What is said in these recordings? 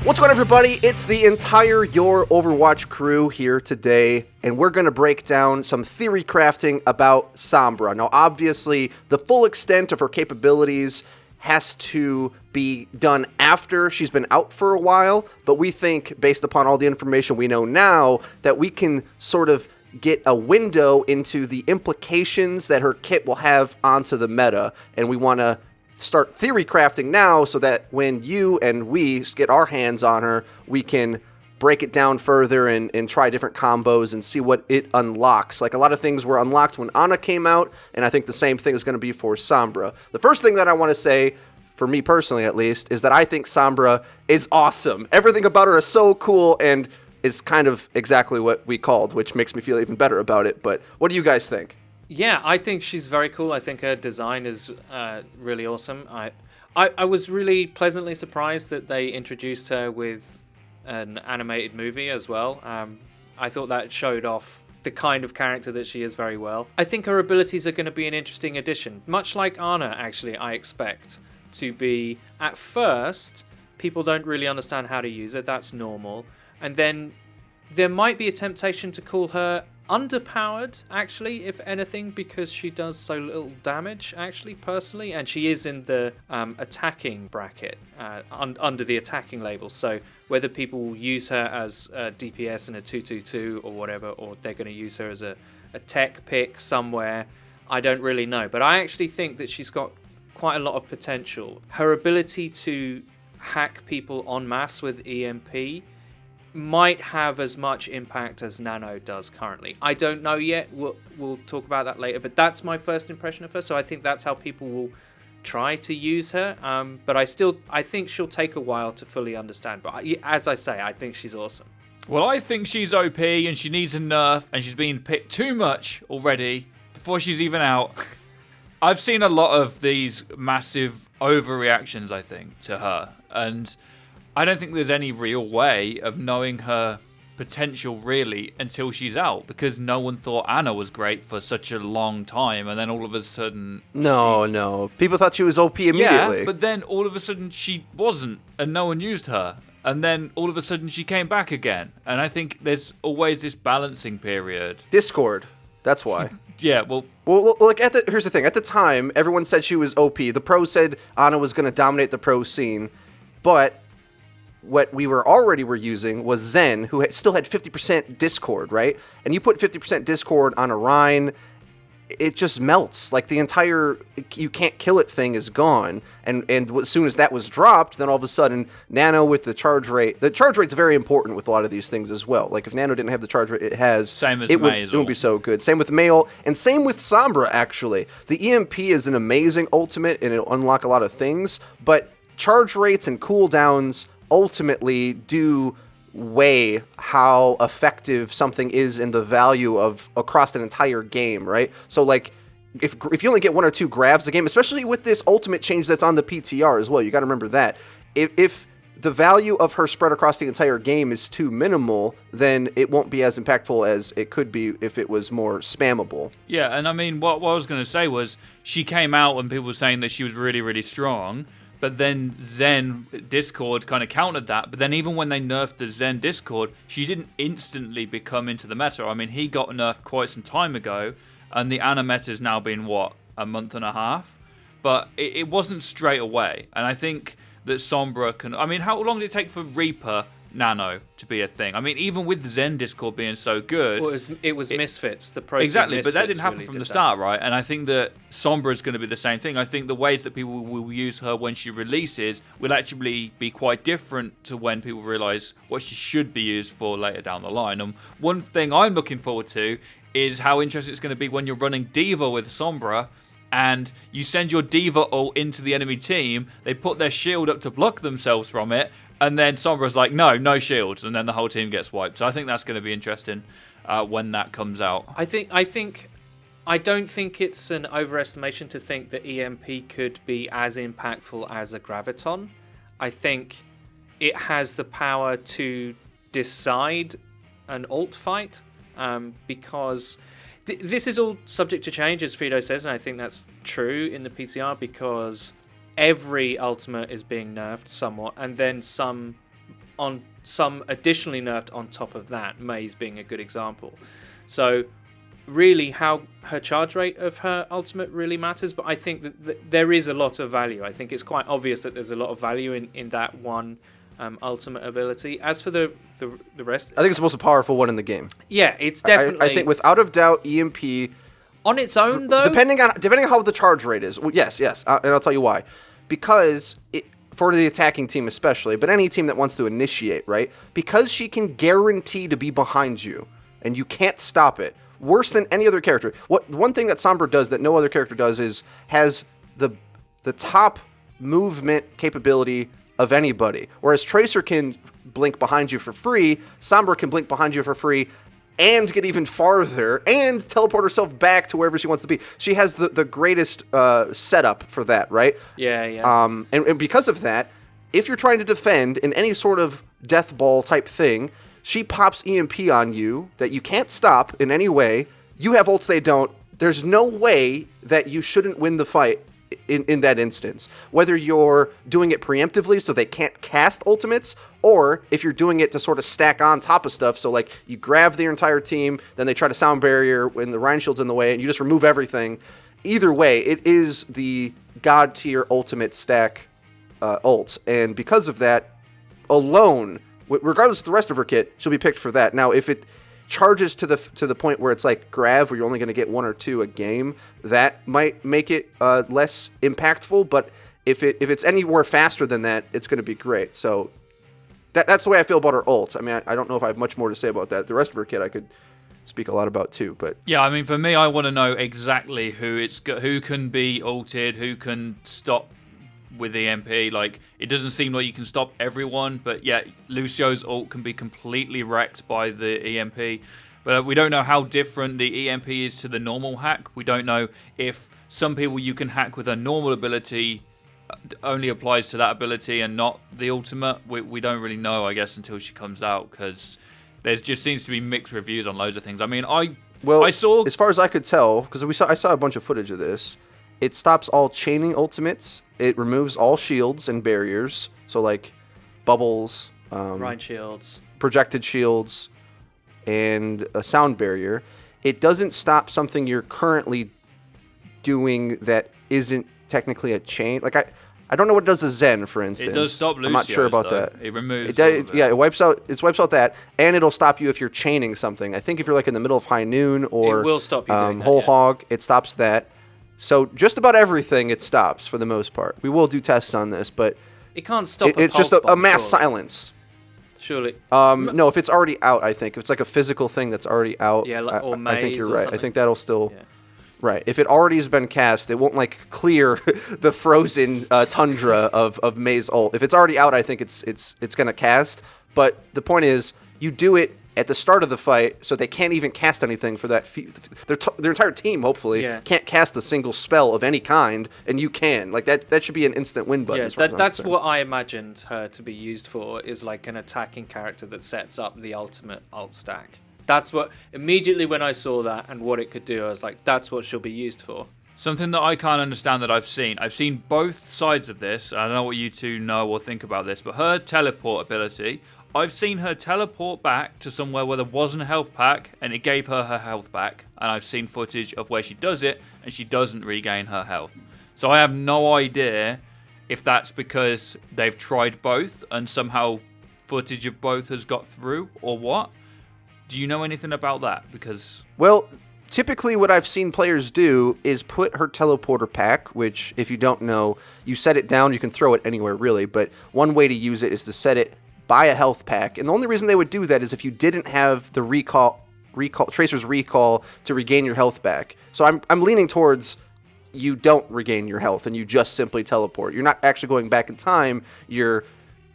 What's going on, everybody? It's the entire Your Overwatch crew here today, and we're going to break down some theory crafting about Sombra. Now, obviously, the full extent of her capabilities has to be done after she's been out for a while, but we think, based upon all the information we know now, that we can sort of get a window into the implications that her kit will have onto the meta, and we want to start theory crafting now so that when you and we get our hands on her, we can break it down further and try different combos and see what it unlocks. Like, a lot of things were unlocked when Ana came out, and I think the same thing is going to be for Sombra. The first thing that I want to say, for me personally at least, is that I think Sombra is awesome. Everything about her is so cool and is kind of exactly what we called, which makes me feel even better about it. But what do you guys think? Yeah, I think she's very cool. I think her design is really awesome. I was really pleasantly surprised that they introduced her with an animated movie as well. I thought that showed off the kind of character that she is very well. I think her abilities are going to be an interesting addition. Much like Ana, actually, I expect to be, at first, people don't really understand how to use it. That's normal. And then there might be a temptation to call her underpowered, actually, if anything, because she does so little damage, actually, personally, and she is in the attacking bracket, under the attacking label. So whether people will use her as a DPS in a 2-2-2 or whatever, or they're going to use her as a tech pick somewhere, I don't really know. But I actually think that she's got quite a lot of potential. Her ability to hack people en masse with EMP might have as much impact as Nano does currently. I don't know yet. We'll talk about that later. But that's my first impression of her. So I think that's how people will try to use her. But I think she'll take a while to fully understand. But as I say, I think she's awesome. Well, I think she's OP and she needs a nerf, and she's been picked too much already before she's even out. I've seen a lot of these massive overreactions, I think, to her. And I don't think there's any real way of knowing her potential, really, until she's out, because no one thought Ana was great for such a long time, and then all of a sudden... No. People thought she was OP immediately. Yeah, but then all of a sudden she wasn't, and no one used her. And then all of a sudden she came back again. And I think there's always this balancing period. Discord. That's why. Yeah, well... Well, like, here's the thing. At the time, everyone said she was OP. The pros said Ana was going to dominate the pro scene, but what we were using was Zen, who still had 50% Discord, right? And you put 50% Discord on a Rhine, it just melts. Like, the entire you can't kill it thing is gone. And as soon as that was dropped, then all of a sudden, Nano with the charge rate's very important with a lot of these things as well. Like, if Nano didn't have the charge rate it has, same as it wouldn't be so good. Same with Mail, and same with Sombra, actually. The EMP is an amazing ultimate, and it'll unlock a lot of things, but charge rates and cooldowns ultimately do weigh how effective something is in the value of across an entire game, right? So, like, if you only get one or two grabs a game, especially with this ultimate change that's on the PTR as well, you got to remember that. If the value of her spread across the entire game is too minimal, then it won't be as impactful as it could be if it was more spammable. Yeah, and I mean, what I was going to say was, she came out when people were saying that she was really, really strong, but then Zen Discord kind of countered that. But then even when they nerfed the Zen Discord, she didn't instantly become into the meta. I mean, he got nerfed quite some time ago, and the Ana meta has now been, a month and a half? But it wasn't straight away. And I think that Sombra can... I mean, how long did it take for Reaper Nano to be a thing? I mean, even with Zen Discord being so good... Well, it was Misfits, the pro exactly, Misfits, but that didn't happen really from the start, right? And I think that Sombra is going to be the same thing. I think the ways that people will use her when she releases will actually be quite different to when people realise what she should be used for later down the line. And one thing I'm looking forward to is how interesting it's going to be when you're running Diva with Sombra, and you send your Diva ult into the enemy team, they put their shield up to block themselves from it, and then Sombra's like, no shields, and then the whole team gets wiped. So I think that's going to be interesting when that comes out. I don't think it's an overestimation to think that EMP could be as impactful as a Graviton. I think it has the power to decide an ult fight, because this is all subject to change, as FREEDO says, and I think that's true in the PTR, because every ultimate is being nerfed somewhat, and then some on some additionally nerfed on top of that, Maze being a good example. So really how her charge rate of her ultimate really matters, but I think that there is a lot of value. I think it's quite obvious that there's a lot of value in that one ultimate ability. As for the rest, I think it's the most powerful one in the game. yeah, it's definitely I think without a doubt, EMP, on its own though. depending on how the charge rate is. Well, yes, and I'll tell you why. Because for the attacking team especially, but any team that wants to initiate, right? Because she can guarantee to be behind you, and you can't stop it. Worse than any other character. One thing that Sombra does that no other character does is has the top movement capability of anybody. Whereas Tracer can blink behind you for free, Sombra can blink behind you for free and get even farther and teleport herself back to wherever she wants to be. She has the greatest setup for that, right? Yeah. And because of that, if you're trying to defend in any sort of death ball type thing, she pops EMP on you that you can't stop in any way. You have ults, they don't. There's no way that you shouldn't win the fight in that instance. Whether you're doing it preemptively so they can't cast ultimates, or if you're doing it to sort of stack on top of stuff. So like you grab their entire team, then they try to sound barrier when the Rhine Shield's in the way, and you just remove everything. Either way, it is the god tier ultimate stack ult. And because of that alone, regardless of the rest of her kit, she'll be picked for that. Now, if it charges to the point where it's like Grav, where you're only going to get 1 or 2 a game, that might make it less impactful. But if it's anywhere faster than that, it's going to be great. So that's the way I feel about her ult. I mean, I don't know if I have much more to say about that. The rest of her kit I could speak a lot about too. But yeah, I mean, for me, I want to know exactly who can be ulted, who can stop with EMP. Like, it doesn't seem like you can stop everyone, but yeah, Lucio's ult can be completely wrecked by the EMP, but we don't know how different the EMP is to the normal hack. We don't know if some people you can hack with a normal ability only applies to that ability and not the ultimate. We don't really know, I guess, until she comes out, because there's just seems to be mixed reviews on loads of things. I mean, I saw, as far as I could tell, because I saw a bunch of footage of this, it stops all chaining ultimates. It removes all shields and barriers, so like bubbles, Rhine Shields, projected shields, and a sound barrier. It doesn't stop something you're currently doing that isn't technically a chain. Like I don't know what it does to Zen, for instance. It does stop Lucio's, I'm not sure about though. that. It removes. Yeah, it wipes out that, and it'll stop you if you're chaining something. I think if you're like in the middle of High Noon or it will stop you doing that, Whole Hog, it stops that. So just about everything it stops for the most part. We will do tests on this, but it can't stop. It's just a mass silence. Surely. No, if it's already out, I think if it's like a physical thing that's already out. Yeah, like, or I think you're Maze or right. something. I think that'll still. Yeah. Right. If it already has been cast, it won't like clear the frozen tundra of Maze ult. If it's already out, I think it's gonna cast. But the point is, you do it at the start of the fight, so they can't even cast anything for that. Their entire team, hopefully, can't cast a single spell of any kind, and you can. Like that should be an instant win button. Yeah, that's what I imagined her to be used for, is like an attacking character that sets up the ultimate ult stack. That's what, immediately when I saw that and what it could do, I was like, that's what she'll be used for. Something that I can't understand that I've seen both sides of this. I don't know what you two know or think about this, but her teleport ability, I've seen her teleport back to somewhere where there wasn't a health pack, and it gave her health back. And I've seen footage of where she does it, and she doesn't regain her health. So I have no idea if that's because they've tried both, and somehow footage of both has got through, or what. Do you know anything about that? Because, well, typically what I've seen players do is put her teleporter pack, which, if you don't know, you set it down, you can throw it anywhere really, but one way to use it is to set it by a health pack. And the only reason they would do that is if you didn't have the Tracer's recall to regain your health back. So I'm leaning towards you don't regain your health and you just simply teleport. You're not actually going back in time. You're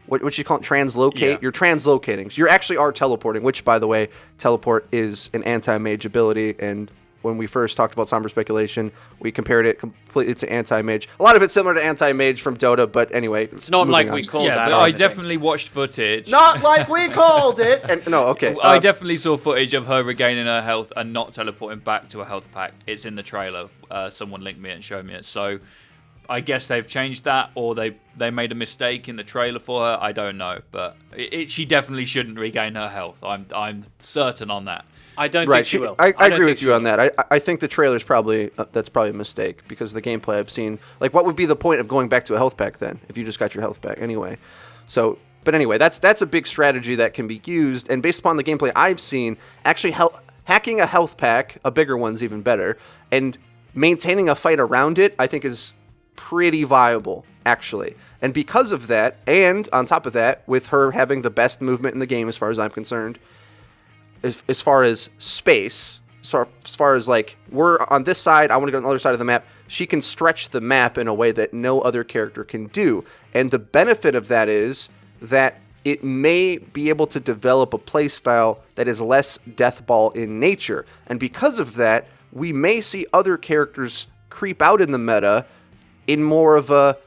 what you call it, translocate. Yeah. You're translocating. So you actually are teleporting, which, by the way, teleport is an anti-mage ability. And when we first talked about Sombra Speculation, we compared it completely to anti-mage. A lot of it's similar to anti-mage from Dota, but anyway. It's not like we called that. I definitely watched footage. Not like we called it. And no, okay. I definitely saw footage of her regaining her health and not teleporting back to a health pack. It's in the trailer. Someone linked me and showed me it. So I guess they've changed that, or they made a mistake in the trailer for her. I don't know, but she definitely shouldn't regain her health. I'm certain on that. I don't think she will. I agree with you on that. I think the trailer's probably that's probably a mistake because the gameplay I've seen. Like, what would be the point of going back to a health pack then if you just got your health back anyway? So, but anyway, that's a big strategy that can be used, and based upon the gameplay I've seen, actually hacking a health pack, a bigger one's even better, and maintaining a fight around it, I think is pretty viable, actually. And because of that, and on top of that, with her having the best movement in the game as far as I'm concerned, as far as space, so as far as like, we're on this side, I want to go on the other side of the map, she can stretch the map in a way that no other character can do. And the benefit of that is that it may be able to develop a playstyle that is less deathball in nature. And because of that, we may see other characters creep out in the meta in more of a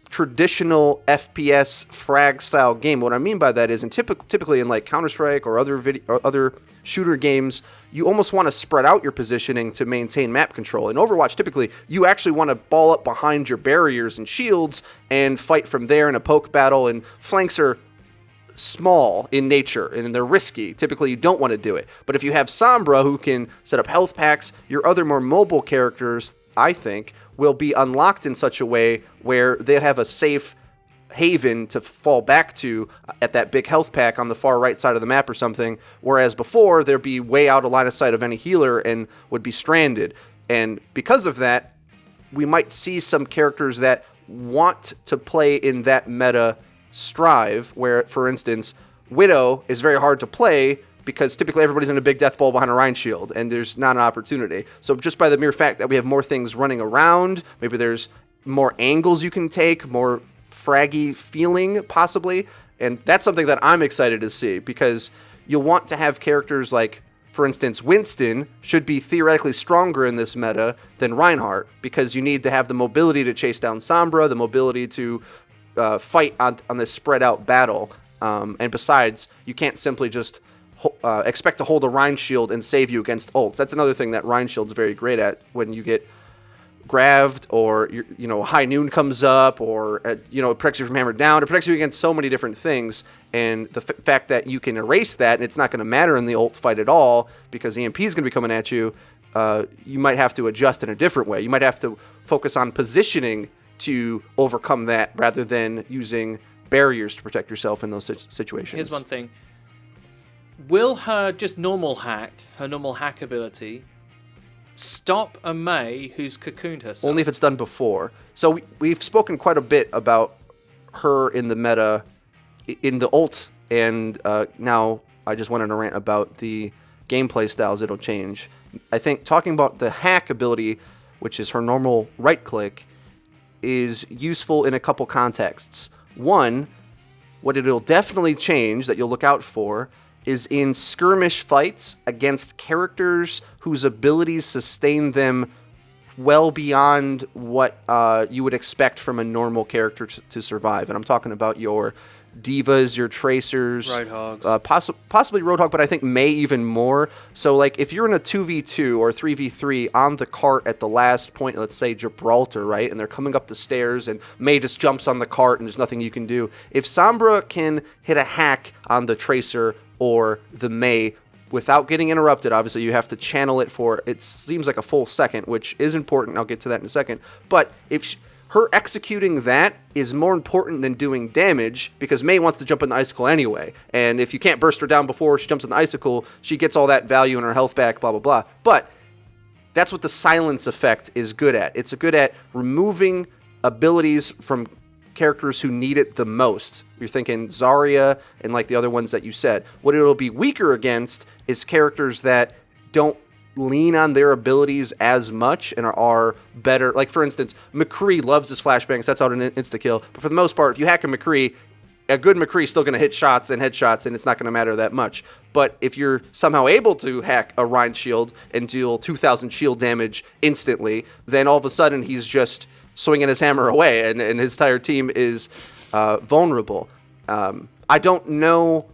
traditional FPS frag style game. What I mean by that is, typically in like Counter-Strike or other shooter games, you almost want to spread out your positioning to maintain map control. In Overwatch, typically, you actually want to ball up behind your barriers and shields and fight from there in a poke battle, and flanks are small in nature and they're risky. Typically, you don't want to do it. But if you have Sombra, who can set up health packs, your other more mobile characters, I think, will be unlocked in such a way where they have a safe haven to fall back to at that big health pack on the far right side of the map or something, whereas before they'd be way out of line of sight of any healer and would be stranded. And because of that, we might see some characters that want to play in that meta strive, where, for instance, Widow is very hard to play because typically everybody's in a big death ball behind a Rhine shield, and there's not an opportunity. So just by the mere fact that we have more things running around, maybe there's more angles you can take, more fraggy feeling, possibly, and that's something that I'm excited to see, because you'll want to have characters like, for instance, Winston should be theoretically stronger in this meta than Reinhardt, because you need to have the mobility to chase down Sombra, the mobility to fight on this spread out battle, and besides, you can't simply just expect to hold a Rhine shield and save you against ults. That's another thing that Rhine shield's very great at. When you get grabbed, or High Noon comes up, or it protects you from hammered down, it protects you against so many different things. And the fact that you can erase that, and it's not going to matter in the ult fight at all, because EMP is going to be coming at you, you might have to adjust in a different way. You might have to focus on positioning to overcome that, rather than using barriers to protect yourself in those situations. Here's one thing. Will her normal hack ability, stop a Mei who's cocooned herself? Only if it's done before. So we've spoken quite a bit about her in the meta, in the ult, and now I just went on a rant about the gameplay styles it'll change. I think talking about the hack ability, which is her normal right click, is useful in a couple contexts. One, what it'll definitely change that you'll look out for is in skirmish fights against characters whose abilities sustain them well beyond what you would expect from a normal character to survive. And I'm talking about your divas, your tracers, Roadhogs. Possibly Roadhog, but I think Mei even more. So, like, if you're in a 2v2 or 3v3 on the cart at the last point, let's say Gibraltar, right, and they're coming up the stairs, and Mei just jumps on the cart and there's nothing you can do. If Sombra can hit a hack on the tracer or the Mei without getting interrupted, obviously you have to channel it for, it seems like a full second, which is important. I'll get to that in a second. But if her executing that is more important than doing damage, because Mei wants to jump in the icicle anyway. And if you can't burst her down before she jumps in the icicle, she gets all that value in her health back, blah, blah, blah. But that's what the silence effect is good at. It's good at removing abilities from characters who need it the most. You're thinking Zarya and like the other ones that you said. What it'll be weaker against is characters that don't lean on their abilities as much and are better. Like, for instance, McCree loves his flashbangs. That's out an insta-kill. But for the most part, if you hack a McCree, a good McCree is still going to hit shots and headshots, and it's not going to matter that much. But if you're somehow able to hack a Rhine shield and deal 2,000 shield damage instantly, then all of a sudden he's just swinging his hammer away, and his entire team is vulnerable. I don't know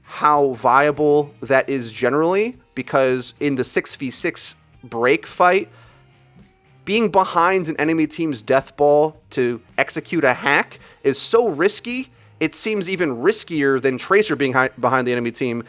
how viable that is generally, because in the 6v6 break fight, being behind an enemy team's death ball to execute a hack is so risky, it seems even riskier than Tracer being behind the enemy team,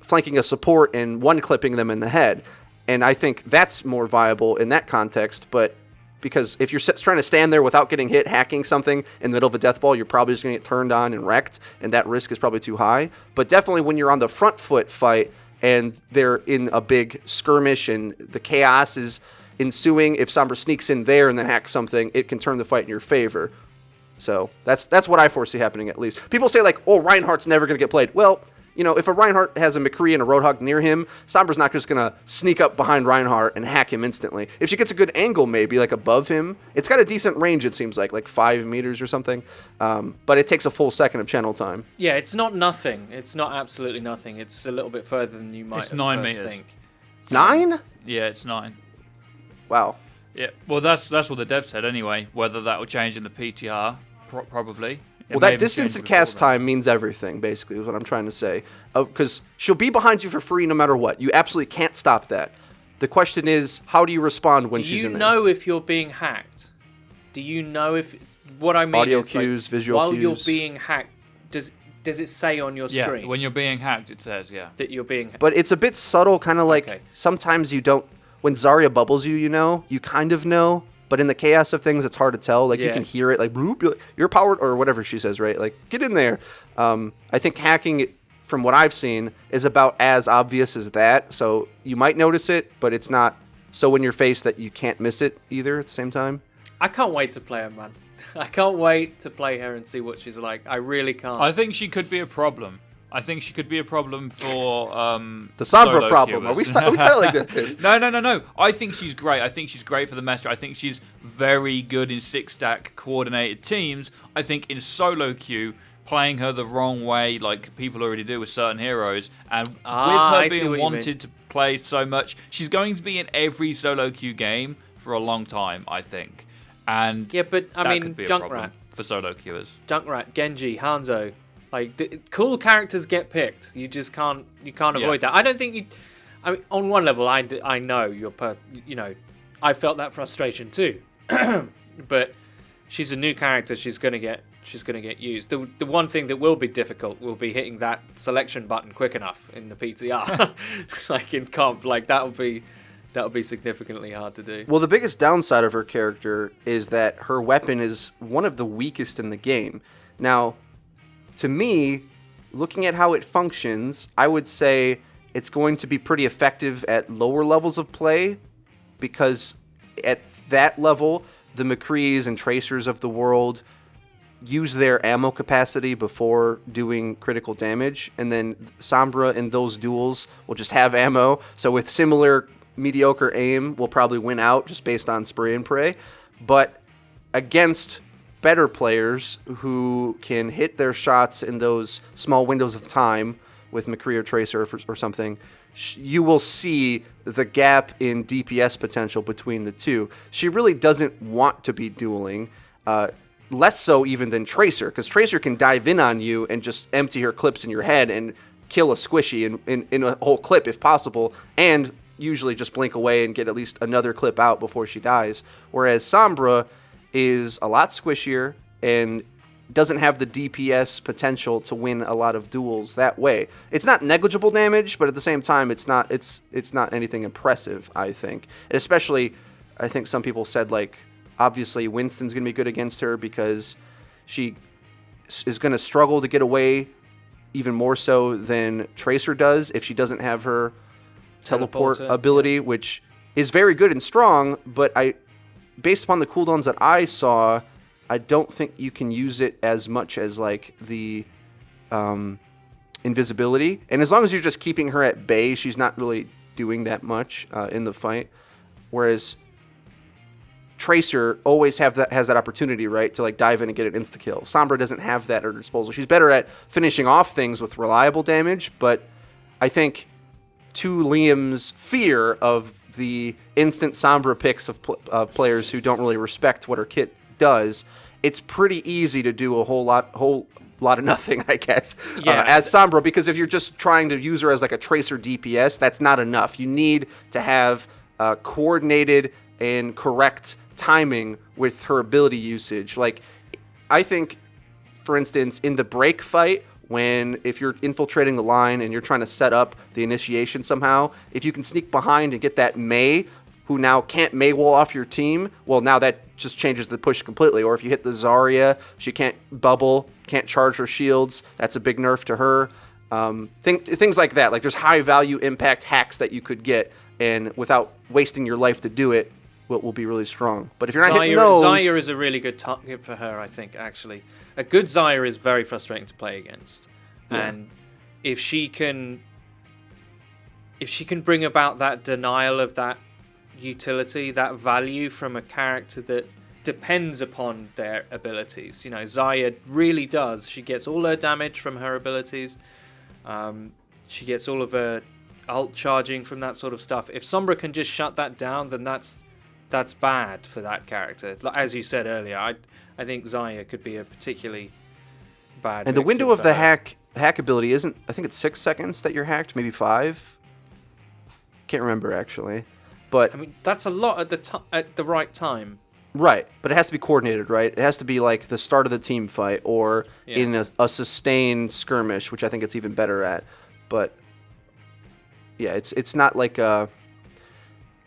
flanking a support and one-clipping them in the head. And I think that's more viable in that context, but because if you're trying to stand there without getting hit, hacking something in the middle of a death ball, you're probably just going to get turned on and wrecked, and that risk is probably too high. But definitely when you're on the front foot fight and they're in a big skirmish and the chaos is ensuing, if Sombra sneaks in there and then hacks something, it can turn the fight in your favor. So that's what I foresee happening, at least. People say, like, oh, Reinhardt's never going to get played. Well, you know, if a Reinhardt has a McCree and a Roadhog near him, Sombra's not just going to sneak up behind Reinhardt and hack him instantly. If she gets a good angle, maybe, like above him, it's got a decent range, it seems like 5 meters or something. But it takes a full second of channel time. Yeah, it's not nothing. It's not absolutely nothing. It's a little bit further than you might It's 9 meters. think. 9? Yeah, it's 9. Wow. Yeah, well, that's what the dev said anyway. Whether that will change in the PTR, probably. Well, that distance and cast time means everything, basically, is what I'm trying to say. Because she'll be behind you for free no matter what. You absolutely can't stop that. The question is, how do you respond when she's in there? Do you know if you're being hacked? Do you know if... What I mean Audio is, cues, like, visual while cues. you're being hacked, does it say on your screen? Yeah, when you're being hacked, it says, that you're being... But it's a bit subtle, kind of like Okay. sometimes you don't... When Zarya bubbles you, you know, you kind of know. But in the chaos of things, it's hard to tell. Like, you can hear it, like, bloop, you're powered, or whatever she says, right? Like, get in there. I think hacking, from what I've seen, is about as obvious as that. So you might notice it, but it's not so in your face that you can't miss it either at the same time. I can't wait to play her, man. I can't wait to play her and see what she's like. I really can't. I think she could be a problem. I think she could be a problem for the Sombra solo problem. queuers. Are we titling this? No. I think she's great. I think she's great for the master. I think she's very good in 6-stack coordinated teams. I think in solo queue, playing her the wrong way, like people already do with certain heroes, and with her being wanted to play so much, she's going to be in every solo queue game for a long time, I think. And yeah, but I mean, could be a Junkrat problem for solo queuers. Junkrat, Genji, Hanzo. Like, the cool characters get picked. You just can't avoid that. I don't think you... I mean, on one level, I know you're... You know, I felt that frustration too. But she's a new character. She's gonna get used. The one thing that will be difficult will be hitting that selection button quick enough in the PTR. Like in comp, like that'll be significantly hard to do. Well, the biggest downside of her character is that her weapon is one of the weakest in the game. Now, to me, looking at how it functions, I would say it's going to be pretty effective at lower levels of play, because at that level, the McCrees and Tracers of the world use their ammo capacity before doing critical damage, and then Sombra in those duels will just have ammo, so with similar mediocre aim, will probably win out just based on spray and pray. But against better players who can hit their shots in those small windows of time with McCree or Tracer or something, you will see the gap in DPS potential between the two. She really doesn't want to be dueling, less so even than Tracer, because Tracer can dive in on you and just empty her clips in your head and kill a squishy in a whole clip if possible, and usually just blink away and get at least another clip out before she dies. Whereas Sombra is a lot squishier and doesn't have the DPS potential to win a lot of duels that way. It's not negligible damage, but at the same time, it's not anything impressive, I think. And especially, I think some people said, like, obviously Winston's going to be good against her because she is going to struggle to get away even more so than Tracer does if she doesn't have her teleport ability, which is very good and strong, but based upon the cooldowns that I saw, I don't think you can use it as much as like the invisibility. And as long as you're just keeping her at bay, she's not really doing that much in the fight. Whereas Tracer always has that opportunity, right, to like dive in and get an insta kill. Sombra doesn't have that at her disposal. She's better at finishing off things with reliable damage, but I think to Liam's fear of the instant Sombra picks of players who don't really respect what her kit does, it's pretty easy to do a whole lot of nothing, I guess, as Sombra, because if you're just trying to use her as like a Tracer DPS, that's not enough. You need to have coordinated and correct timing with her ability usage. Like, I think, for instance, in the break fight, if you're infiltrating the line and you're trying to set up the initiation somehow, if you can sneak behind and get that Mei, who now can't Mei wall off your team, well, now that just changes the push completely. Or if you hit the Zarya, she can't bubble, can't charge her shields. That's a big nerf to her. Things like that. Like, there's high value impact hacks that you could get, and without wasting your life to do it, will be really strong. But if you're not hitting those... Zarya is a really good target for her, I think, actually. A good Zarya is very frustrating to play against. Yeah. And if she can bring about that denial of that utility, that value from a character that depends upon their abilities. You know, Zarya really does. She gets all her damage from her abilities. She gets all of her ult charging from that sort of stuff. If Sombra can just shut that down, then that's bad for that character. As you said earlier, I think Zarya could be a particularly bad. And the window of the hack ability isn't, I think it's 6 seconds that you're hacked, maybe 5. Can't remember actually, but I mean that's a lot at the right time. Right, but it has to be coordinated, right? It has to be like the start of the team fight or in a sustained skirmish, which I think it's even better at. But yeah, it's not like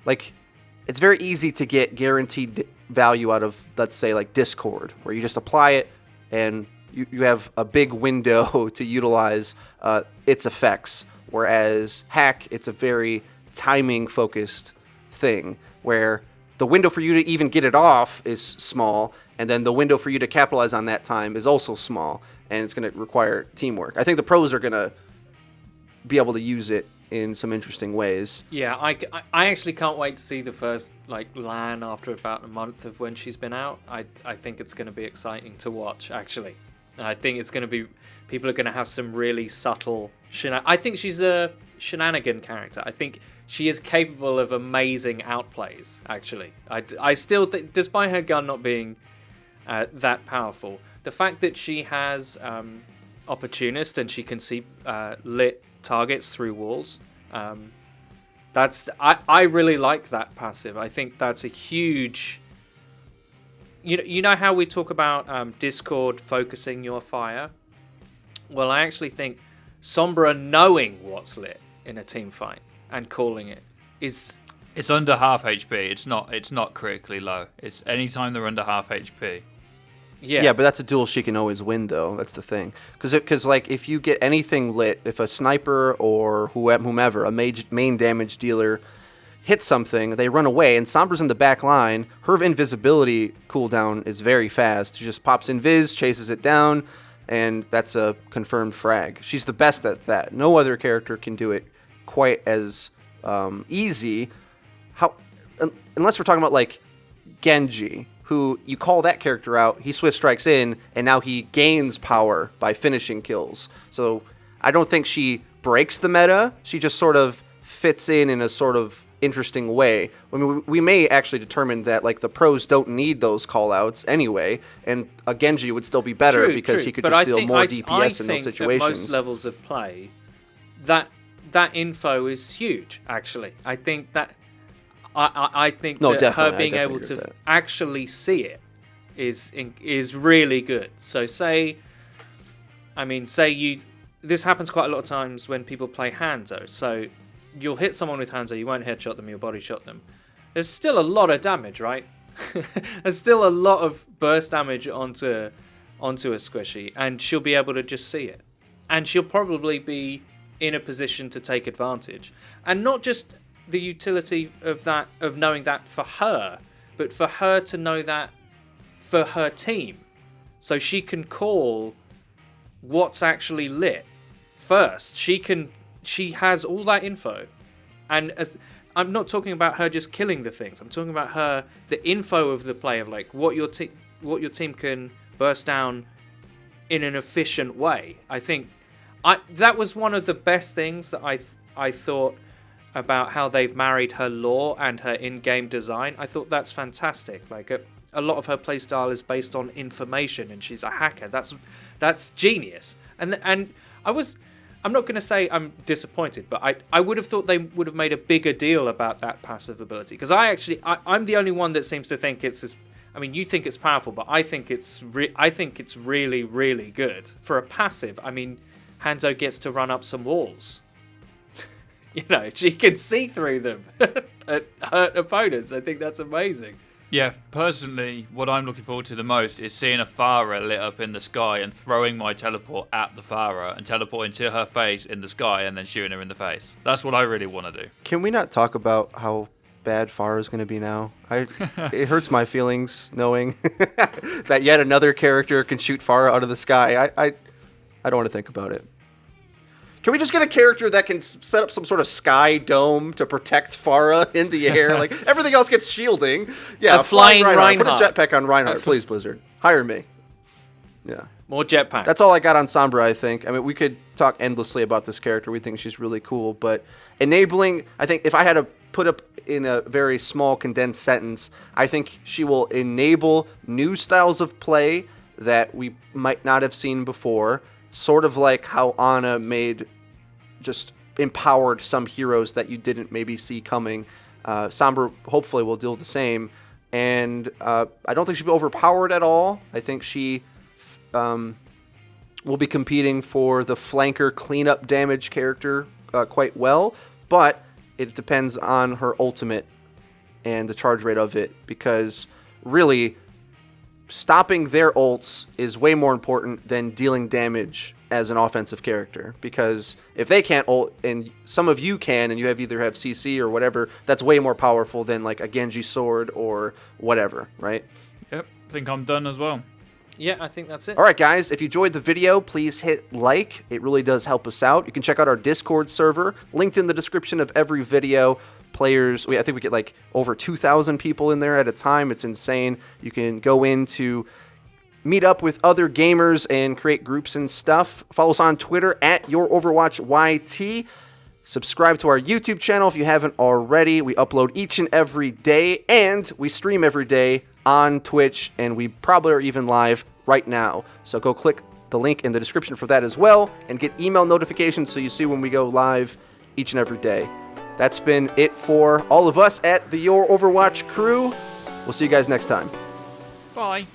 it's very easy to get guaranteed value out of, let's say, like Discord, where you just apply it and you have a big window to utilize its effects. Whereas hack, it's a very timing focused thing where the window for you to even get it off is small, and then the window for you to capitalize on that time is also small, and it's going to require teamwork. I think the pros are going to be able to use it in some interesting ways. Yeah, I actually can't wait to see the first LAN after about a month of when she's been out. I think it's going to be exciting to watch, actually. And I think it's going to be, people are going to have some really subtle I think she's a shenanigan character. I think she is capable of amazing outplays, actually. I still think, despite her gun not being that powerful, the fact that she has opportunist and she can see lit targets through walls, I really like that passive. I think that's a huge... You know how we talk about Discord focusing your fire? Well, I actually think Sombra knowing what's lit in a team fight and calling it is... It's under half HP. It's not critically low. It's anytime they're under half HP. Yeah, but that's a duel she can always win, though. That's the thing. Because like, if you get anything lit, if a sniper or whomever, a main damage dealer, hits something, they run away, and Sombra's in the back line, her invisibility cooldown is very fast. She just pops invis, chases it down, and that's a confirmed frag. She's the best at that. No other character can do it quite as easy. Unless we're talking about like Genji, who you call that character out, he swift strikes in, and now he gains power by finishing kills. So I don't think she breaks the meta. She just sort of fits in a sort of interesting way. I mean, we may actually determine that like the pros don't need those callouts anyway, and a Genji would still be better because he could just deal more DPS in those situations. At most levels of play, that info is huge. Actually, I think that her being able to actually see it is really good. So this happens quite a lot of times when people play Hanzo. So you'll hit someone with Hanzo, you won't headshot them, you'll body shot them. There's still a lot of damage, right? There's still a lot of burst damage onto a squishy, and she'll be able to just see it. And she'll probably be in a position to take advantage. And not just the utility of knowing that for her, but for her to know that for her team. So she can call what's actually lit first. She has all that info, and I'm not talking about her just killing the things. I'm talking about the info of the play of like what your team can burst down in an efficient way. I think that was one of the best things that I thought about how they've married her lore and her in-game design. I thought that's fantastic. Like a lot of her playstyle is based on information, and she's a hacker. That's genius. And I was I'm not going to say I'm disappointed, but I would have thought they would have made a bigger deal about that passive ability, because I'm the only one that seems to think it's this. I mean, you think it's powerful, but I think it's really, really good for a passive. I mean, Hanzo gets to run up some walls. You know, she can see through them and hurt opponents. I think that's amazing. Yeah, personally, what I'm looking forward to the most is seeing a Farah lit up in the sky and throwing my teleport at the Farah and teleporting to her face in the sky and then shooting her in the face. That's what I really want to do. Can we not talk about how bad Farah is going to be now? It hurts my feelings knowing that yet another character can shoot Farah out of the sky. I don't want to think about it. Can we just get a character that can set up some sort of sky dome to protect Farah in the air? Like, everything else gets shielding. Yeah, a flying Reinhardt. Reinhardt. Put a jetpack on Reinhardt, please, Blizzard. Hire me. Yeah. More jetpack. That's all I got on Sombra, I think. I mean, we could talk endlessly about this character. We think she's really cool. But enabling, I think if I had to put up in a very small, condensed sentence, I think she will enable new styles of play that we might not have seen before. Sort of like how Ana just empowered some heroes that you didn't maybe see coming. Sombra hopefully will do the same. And I don't think she'll be overpowered at all. I think she will be competing for the flanker cleanup damage character quite well. But it depends on her ultimate and the charge rate of it. Because really, stopping their ults is way more important than dealing damage as an offensive character, because if they can't ult and some of you can, and you either have CC or whatever, that's way more powerful than like a Genji sword or whatever, right? Yep, I think I'm done as well. Yeah, I think that's it. All right, guys, if you enjoyed the video, please hit like. It really does help us out. You can check out our Discord server, linked in the description of every video. Players, I think we get like over 2,000 people in there at a time. It's insane. You can go in to meet up with other gamers and create groups and stuff. Follow us on Twitter at YourOverwatchYT. Subscribe to our YouTube channel if you haven't already. We upload each and every day, and we stream every day on Twitch, and we probably are even live right now. So go click the link in the description for that as well, and get email notifications so you see when we go live each and every day. That's been it for all of us at the Your Overwatch crew. We'll see you guys next time. Bye.